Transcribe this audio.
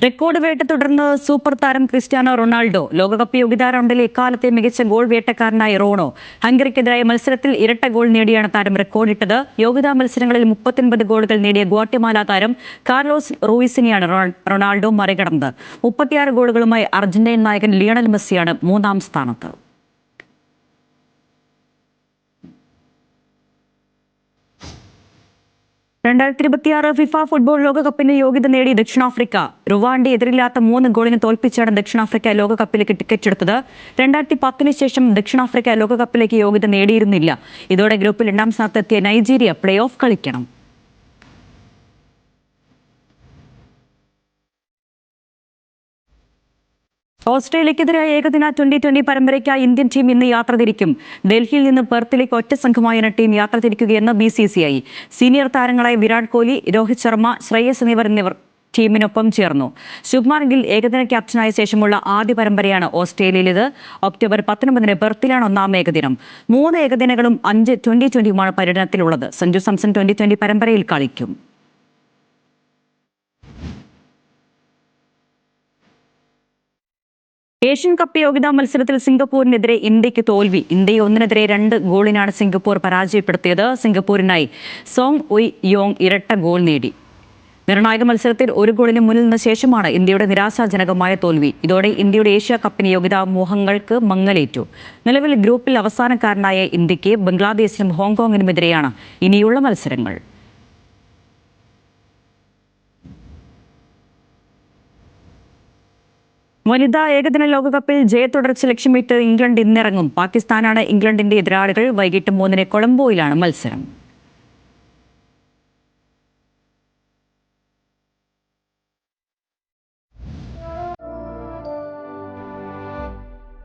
Record വേട്ട തുടർന്ന് super താരം ക്രിസ്ത്യാനോ റൊണാൾഡോ ലോകകപ്പ് യോഗ്യതാ റൗണ്ടിലെ എക്കാലത്തെ മികച്ച ഗോൾ വേട്ടക്കാരനായി റോണോ ഹംഗറിക്കെതിരായ മത്സരത്തിൽ ഇരട്ട ഗോൾ നേടിയാണ് താരം റെക്കോർഡിട്ടത്. യോഗ്യതാ മത്സരങ്ങളിൽ 39 ഗോളുകൾ നേടിയ ഗ്വാട്ടിമാല താരം കാർലോസ് റൂയിസിനെയാണ് റൊണാൾഡോ മറികടന്നത്. 36 ഗോളുകളുമായി അർജന്റീൻ നായകൻ ലിയണൽ മെസ്സിയാണ് മൂന്നാം സ്ഥാനത്ത്. 2026 ഫിഫ ഫുട്ബോൾ ലോകകപ്പിന് യോഗ്യത നേടി ദക്ഷിണാഫ്രിക്ക. റുവാണ്ടയെ എതിരില്ലാത്ത 3 ഗോളിന് തോൽപ്പിച്ചാണ് ദക്ഷിണാഫ്രിക്ക ലോകകപ്പിലേക്ക് ടിക്കറ്റ് എടുത്തത്. 2010 ശേഷം ദക്ഷിണാഫ്രിക്ക ലോകകപ്പിലേക്ക് യോഗ്യത നേടിയിരുന്നില്ല. ഇതോടെ ഗ്രൂപ്പിൽ 2ാം സ്ഥാനത്തെത്തിയ നൈജീരിയ പ്ലേ ഓഫ് കളിക്കണം. ഓസ്ട്രേലിയക്കെതിരായ ഏകദിന 2020 പരമ്പരയ്ക്കായി ഇന്ത്യൻ ടീം ഇന്ന് യാത്ര തിരിക്കും. ഡൽഹിയിൽ നിന്ന് പെർത്തിലേക്ക് ഒറ്റ സംഘമായാണ് ടീം യാത്ര തിരിക്കുകയെന്ന് BCCI. സീനിയർ താരങ്ങളായ വിരാട് കോഹ്ലി, രോഹിത് ശർമ്മ, ശ്രേയസ് എന്നിവർ ടീമിനൊപ്പം ചേർന്നു. ശുഭ്മാൻ ഗിൽ ഏകദിന ക്യാപ്റ്റനായ ശേഷമുള്ള ആദ്യ പരമ്പരയാണ് ഓസ്ട്രേലിയയിലേത്. ഒക്ടോബർ 19 പെർത്തിലാണ് 1ാം ഏകദിനം. 3 ഏകദിനങ്ങളും 5 2020യുമാണ് പര്യടനത്തിലുള്ളത്. സഞ്ജു സാംസൺ 2020 പരമ്പരയിൽ കളിക്കും. ഏഷ്യൻ കപ്പ് യോഗ്യതാ മത്സരത്തിൽ സിംഗപ്പൂരിനെതിരെ ഇന്ത്യക്ക് തോൽവി. ഇന്ത്യയെ 1-2 ഗോളിനാണ് സിംഗപ്പൂർ പരാജയപ്പെടുത്തിയത്. സിംഗപ്പൂരിനായി സോങ് ഉയ് യോങ് ഇരട്ട ഗോൾ നേടി. നിർണായക മത്സരത്തിൽ 1 ഗോളിന് മുന്നിൽ നിന്ന ശേഷമാണ് ഇന്ത്യയുടെ നിരാശാജനകമായ തോൽവി. ഇതോടെ ഇന്ത്യയുടെ ഏഷ്യ കപ്പിന് യോഗ്യതാ മോഹങ്ങൾക്ക് മങ്ങലേറ്റു. നിലവിൽ ഗ്രൂപ്പിൽ അവസാനക്കാരനായ ഇന്ത്യക്ക് ബംഗ്ലാദേശിനും ഹോങ്കോങ്ങിനുമെതിരെയാണ് ഇനിയുള്ള മത്സരങ്ങൾ. വനിതാ ഏകദിന ലോകകപ്പിൽ ജയത്തുടർച്ച ലക്ഷ്യമിട്ട് ഇംഗ്ലണ്ട് ഇന്നിറങ്ങും. പാകിസ്ഥാനാണ് ഇംഗ്ലണ്ടിന്റെ എതിരാളികൾ. വൈകിട്ട് 3 കൊളംബോയിലാണ് മത്സരം.